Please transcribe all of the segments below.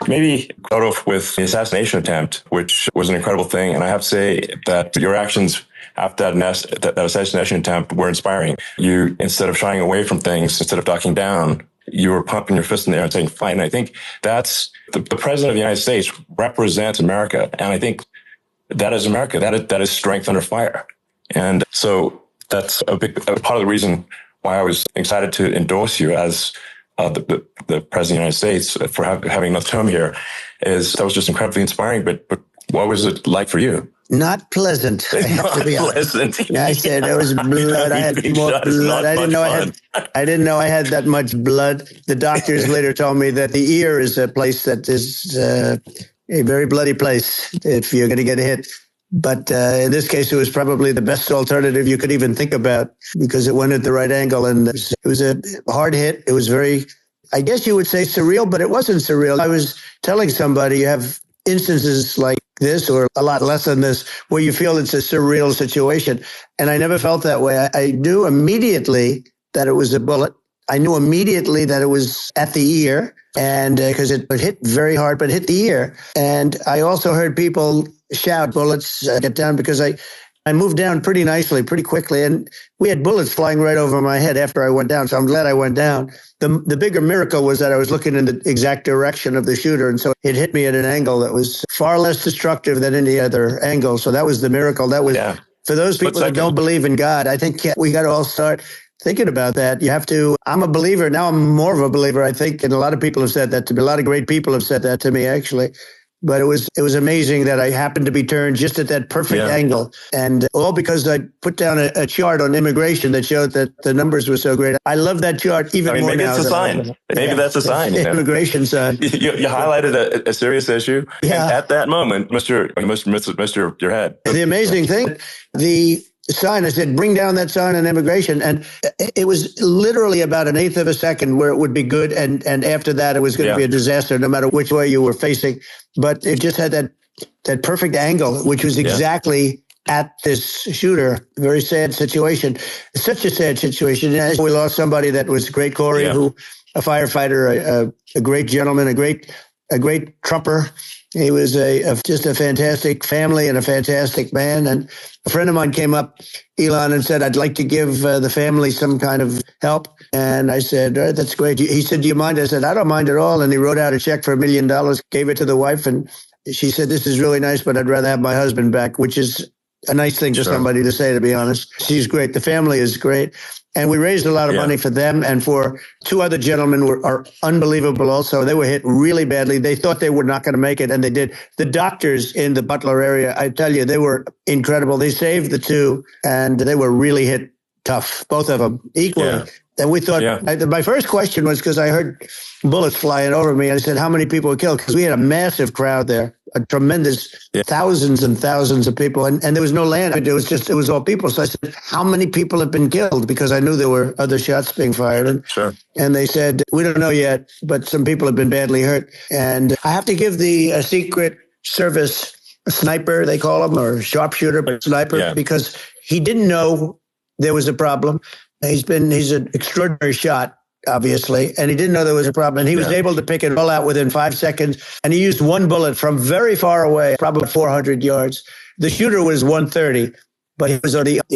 maybe start off with the assassination attempt, which was an incredible thing. And I have to say that your actions after that assassination attempt were inspiring. You, instead of shying away from things, instead of ducking down, you were pumping your fist in the air and saying, fight. And I think that's the president of the United States represents America. And I think that is America. That is strength under fire. And so that's a part of the reason why I was excited to endorse you as the president of the United States for having enough term here. Is that was just incredibly inspiring. But what was it like for you? Not pleasant. I have to be pleasant. Honest. I said there was blood. I had more blood. I didn't know I had that much blood. The doctors later told me that the ear is a place that is a very bloody place if you're going to get hit. But in this case, it was probably the best alternative you could even think about because it went at the right angle. And it was a hard hit. It was very, I guess you would say surreal, but it wasn't surreal. I was telling somebody you have instances like this or a lot less than this where you feel it's a surreal situation. And I never felt that way. I knew immediately that it was a bullet. I knew immediately that it was at the ear and because it hit very hard, but hit the ear. And I also heard people shout bullets, get down because I moved down pretty nicely, pretty quickly. And we had bullets flying right over my head after I went down. So I'm glad I went down. The bigger miracle was that I was looking in the exact direction of the shooter. And so it hit me at an angle that was far less destructive than any other angle. So that was the miracle. That was for those people that don't believe in God. I think we got to all start thinking about that. You have to, I'm a believer. Now I'm more of a believer, I think. And a lot of people have said that to me. A lot of great people have said that to me, actually. But it was amazing that I happened to be turned just at that perfect angle. And all because I put down a chart on immigration that showed that the numbers were so great. I love that chart even more maybe now. It's a sign. Maybe that's a sign. Immigration sign. You highlighted a serious issue. Yeah. And at that moment, Mr. Your head. The amazing thing, the sign, I said, bring down that sign on immigration. And it was literally about an eighth of a second where it would be good. And after that, it was going to be a disaster, no matter which way you were facing. But it just had that perfect angle, which was exactly at this shooter. Very sad situation. Such a sad situation. We lost somebody that was great, Corey, who a firefighter, a great gentleman, a great trumper. He was just a fantastic family and a fantastic man. And a friend of mine came up, Elon, and said, I'd like to give the family some kind of help. And I said, all right, that's great. He said, do you mind? I said, I don't mind at all. And he wrote out a check for $1 million, gave it to the wife. And she said, this is really nice, but I'd rather have my husband back, which is a nice thing for somebody to say, to be honest. She's great. The family is great. And we raised a lot of money for them and for two other gentlemen who are unbelievable also. They were hit really badly. They thought they were not going to make it, and they did. The doctors in the Butler area, I tell you, they were incredible. They saved the two, and they were really hit tough, both of them, equally. Yeah. And we thought, my first question was because I heard bullets flying over me. I said, how many people were killed? Because we had a massive crowd there, a tremendous thousands and thousands of people. And there was no land. It was all people. So I said, how many people have been killed? Because I knew there were other shots being fired. And they said, we don't know yet, but some people have been badly hurt. And I have to give the Secret Service sniper, they call him, or sharpshooter, but sniper, because he didn't know there was a problem. He's an extraordinary shot, obviously, and he didn't know there was a problem. And he was able to pick it all out within 5 seconds. And he used one bullet from very far away, probably 400 yards. The shooter was 130, but he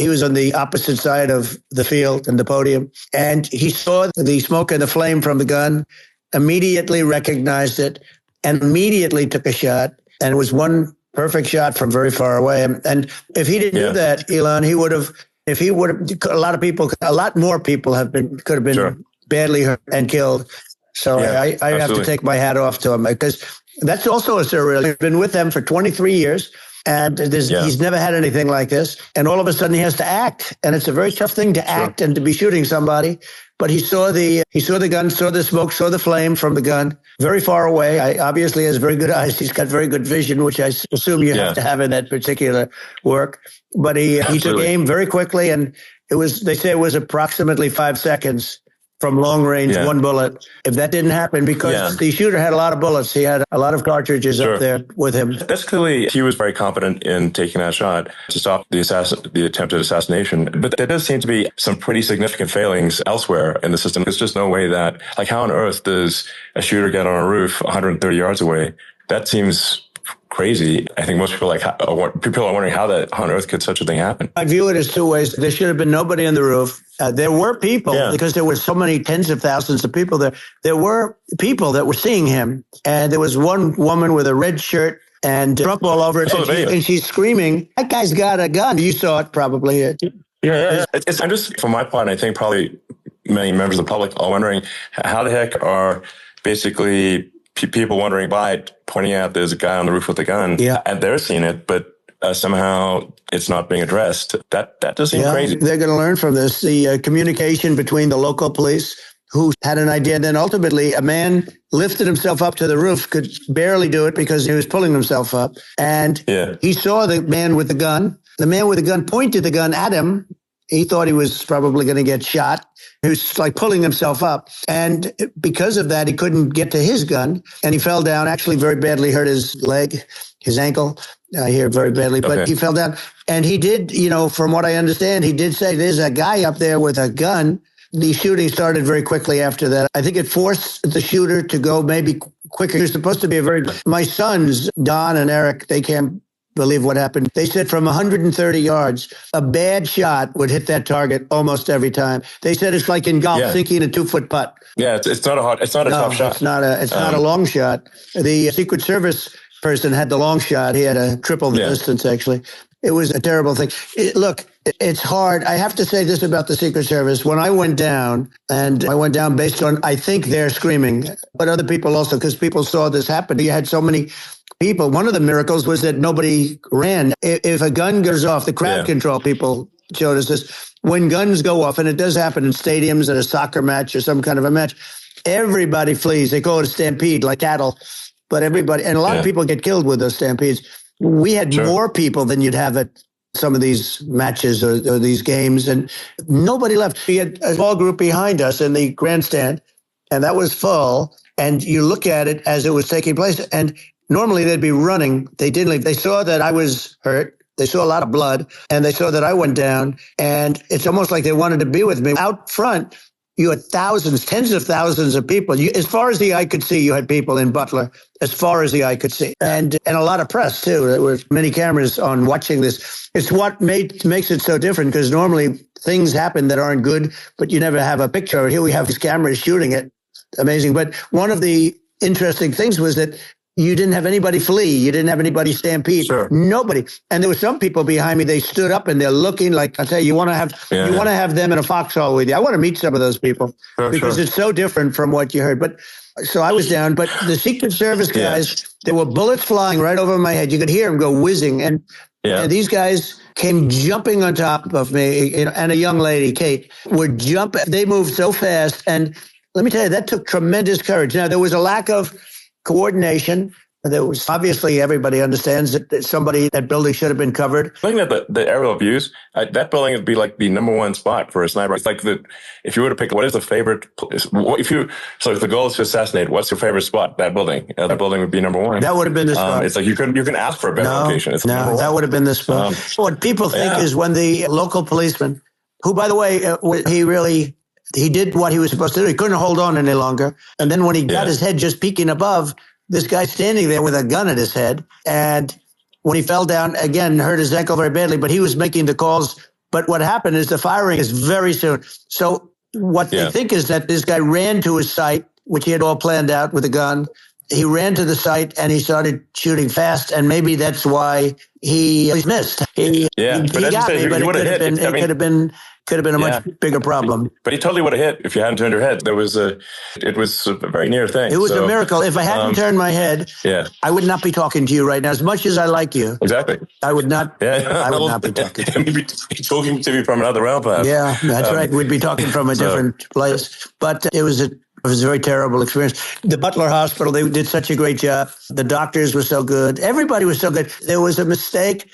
was on the opposite side of the field and the podium. And he saw the smoke and the flame from the gun, immediately recognized it, and immediately took a shot. And it was one perfect shot from very far away. And if he didn't do that, Elon, he would have. If he would have, a lot more people could have been badly hurt and killed. So I have to take my hat off to him because that's also a surreal. He's been with them for 23 years and he's never had anything like this. And all of a sudden he has to act. And it's a very tough thing to act and to be shooting somebody. But he saw the gun, saw the smoke, saw the flame from the gun very far away. I obviously has very good eyes. He's got very good vision, which I assume you have to have in that particular work. But he took aim very quickly, and they say it was approximately 5 seconds from long range, Yeah. one bullet. If that didn't happen, because the shooter had a lot of bullets, he had a lot of cartridges up there with him. That's clearly, he was very confident in taking that shot to stop the attempted assassination. But there does seem to be some pretty significant failings elsewhere in the system. There's just no way that, like, how on earth does a shooter get on a roof 130 yards away? That seems crazy. I think most people people are wondering how that on earth could such a thing happen. I view it as two ways. There should have been nobody on the roof. There were people, because there were so many tens of thousands of people there. There were people that were seeing him, and there was one woman with a red shirt and Trump all over it, and she's screaming, "That guy's got a gun!" You saw it probably. I'm just, for my part, I think probably many members of the public are wondering how the heck are basically people wondering by pointing out there's a guy on the roof with a gun, and they're seeing it, but somehow it's not being addressed. That does seem crazy. They're going to learn from this. The communication between the local police, who had an idea, and then ultimately a man lifted himself up to the roof, could barely do it because he was pulling himself up, and he saw the man with the gun. The man with the gun pointed the gun at him. He thought he was probably going to get shot. He was like pulling himself up. And because of that, he couldn't get to his gun. And he fell down, actually very badly hurt his leg, his ankle here very badly. But he fell down. And he did, from what I understand, he did say, there's a guy up there with a gun. The shooting started very quickly after that. I think it forced the shooter to go maybe quicker. You're supposed to be my sons, Don and Eric, they can't believe what happened. They said from 130 yards, a bad shot would hit that target almost every time. They said it's like in golf, sinking a 2-foot putt. Yeah, it's not a tough shot. It's not a long shot. The Secret Service person had the long shot. He had a triple the distance, actually. It was a terrible thing. Look, it's hard. I have to say this about the Secret Service. When I went down, and I went down based on, I think they're screaming, but other people also, because people saw this happen. You had so many people. One of the miracles was that nobody ran. If a gun goes off, the crowd control people showed us this. When guns go off, and it does happen in stadiums at a soccer match or some kind of a match, everybody flees. They call it a stampede, like cattle. But everybody, and a lot of people get killed with those stampedes. We had more people than you'd have at some of these matches or these games, and nobody left. We had a small group behind us in the grandstand, and that was full. And you look at it as it was taking place, and normally they'd be running. They didn't leave. They saw that I was hurt. They saw a lot of blood, and they saw that I went down, and it's almost like they wanted to be with me. Out front, you had thousands, tens of thousands of people. As far as the eye could see, you had people in Butler, as far as the eye could see. And a lot of press, too. There were many cameras on watching this. It's what makes it so different, because normally things happen that aren't good, but you never have a picture. Here we have these cameras shooting it. Amazing. But one of the interesting things was that you didn't have anybody flee. You didn't have anybody stampede. Sure. Nobody. And there were some people behind me. They stood up and they're looking like, I tell you, you want to have them in a foxhole with you. I want to meet some of those people because it's so different from what you heard. But so I was down. But the Secret Service guys, there were bullets flying right over my head. You could hear them go whizzing. And these guys came jumping on top of me. And a young lady, Kate, would jump. They moved so fast. And let me tell you, that took tremendous courage. Now, there was a lack of coordination. There was obviously, everybody understands that that building should have been covered. Looking at the aerial views, that building would be like the number one spot for a sniper. It's like if you were to pick, what is the favorite? If the goal is to assassinate, what's your favorite spot? That building. That building would be number one. That would have been the spot. It's like you can ask for a better location. It's that would have been the spot. What people think is when the local policeman, who by the way, he did what he was supposed to do. He couldn't hold on any longer. And then when he got his head just peeking above, this guy standing there with a gun at his head. And when he fell down, again, hurt his ankle very badly, but he was making the calls. But what happened is the firing is very soon. So what they think is that this guy ran to his site, which he had all planned out with a gun. He ran to the site and he started shooting fast. And maybe that's why he missed. He got me, but it could have been a much bigger problem. But he totally would have hit if you hadn't turned your head. It was a very near thing. It was a miracle. If I hadn't turned my head, I would not be talking to you right now. As much as I like you, exactly, I would not. I would not be talking to you. You'd be talking to me from another realm, perhaps. Yeah, that's right. We'd be talking from a different place. But it was a very terrible experience. The Butler Hospital, they did such a great job. The doctors were so good. Everybody was so good. There was a mistake.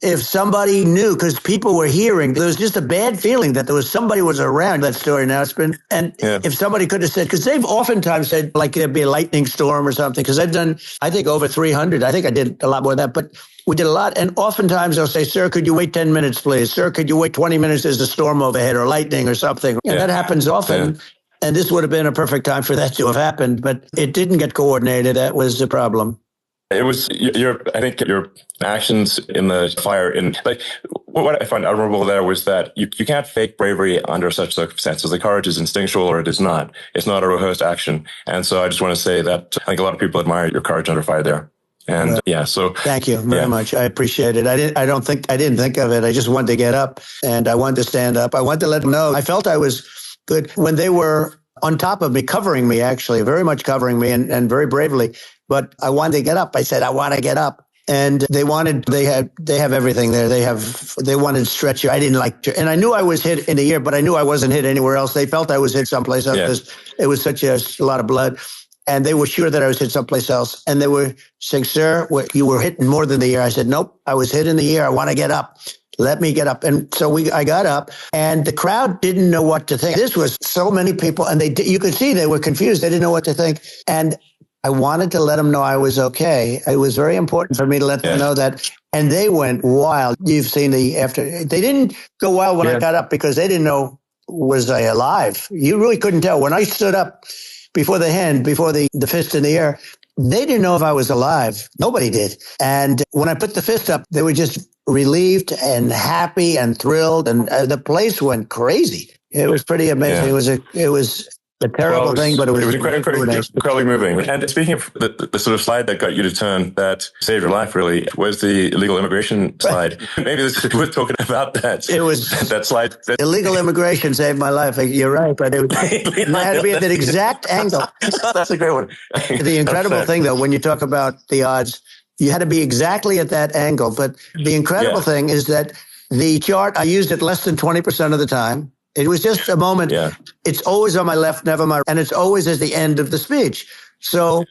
if somebody knew, because people were hearing, there was just a bad feeling that there was somebody was around that story announcement. And if somebody could have said, because they've oftentimes said like there'd be a lightning storm or something, because I've done, I think, over 300. I think I did a lot more than that, but we did a lot. And oftentimes they'll say, sir, could you wait 10 minutes, please? Sir, could you wait 20 minutes? There's a storm overhead or lightning or something. And that happens often. Yeah. And this would have been a perfect time for that to have happened, but it didn't get coordinated. That was the problem. It was I think your actions in the fire, like what I find admirable there was that you can't fake bravery under such circumstances. The courage is instinctual or it is not. It's not a rehearsed action. And so I just want to say that I think a lot of people admire your courage under fire there. And so thank you very much. I appreciate it. I didn't think of it. I just wanted to get up and I wanted to stand up. I wanted to let them know. I felt I was good when they were on top of me, covering me, actually, very much covering me and very bravely. But I wanted to get up. I said, I want to get up. And they have everything there. They wanted stretcher. I didn't like to, and I knew I was hit in the ear, but I knew I wasn't hit anywhere else. They felt I was hit someplace else because it was such a lot of blood. And they were sure that I was hit someplace else. And they were saying, sir, you were hit more than the ear. I said, nope, I was hit in the ear. I want to get up. Let me get up. And so I got up and the crowd didn't know what to think. This was so many people and you could see they were confused. They didn't know what to think. And I wanted to let them know I was okay. It was very important for me to let them know that. And they went wild. You've seen they didn't go wild when I got up because they didn't know, was I alive? You really couldn't tell. When I stood up before the fist in the air, they didn't know if I was alive. Nobody did. And when I put the fist up, they were just relieved and happy and thrilled. And the place went crazy. It was pretty amazing. Yeah. It was a terrible thing, but it was incredibly moving. And speaking of the sort of slide that got you to turn, that saved your life, really, was the illegal immigration slide. Maybe this is worth talking about that. It was that slide. Illegal immigration saved my life. You're right, but it had to be at that exact angle. That's a great one. The incredible thing, though, when you talk about the odds, you had to be exactly at that angle. But the incredible thing is that the chart, I used it less than 20% of the time. It was just a moment. Yeah. It's always on my left, never my right. And it's always at the end of the speech. So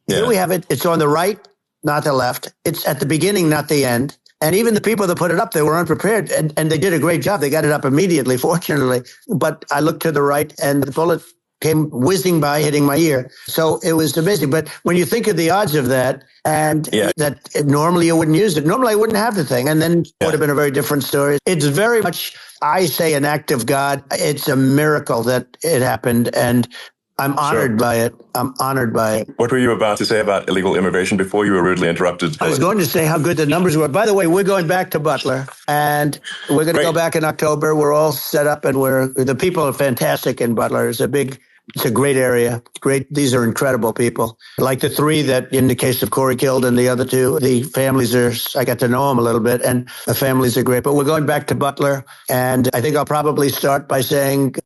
here we have it. It's on the right, not the left. It's at the beginning, not the end. And even the people that put it up, they were unprepared. And they did a great job. They got it up immediately, fortunately. But I looked to the right and the bullet came whizzing by, hitting my ear. So it was amazing. But when you think of the odds of that, and that normally you wouldn't use it, normally I wouldn't have the thing. And then it would have been a very different story. It's very much, I say, an act of God. It's a miracle that it happened. And I'm honored by it. I'm honored by it. What were you about to say about illegal immigration before you were rudely interrupted? I was going to say how good the numbers were. By the way, we're going back to Butler, and we're going to go back in October. We're all set up, and the people are fantastic in Butler. It's a great area. Great. These are incredible people. Like the three that, in the case of Corey, killed, and the other two, the families I got to know them a little bit, and the families are great. But we're going back to Butler, and I think I'll probably start by saying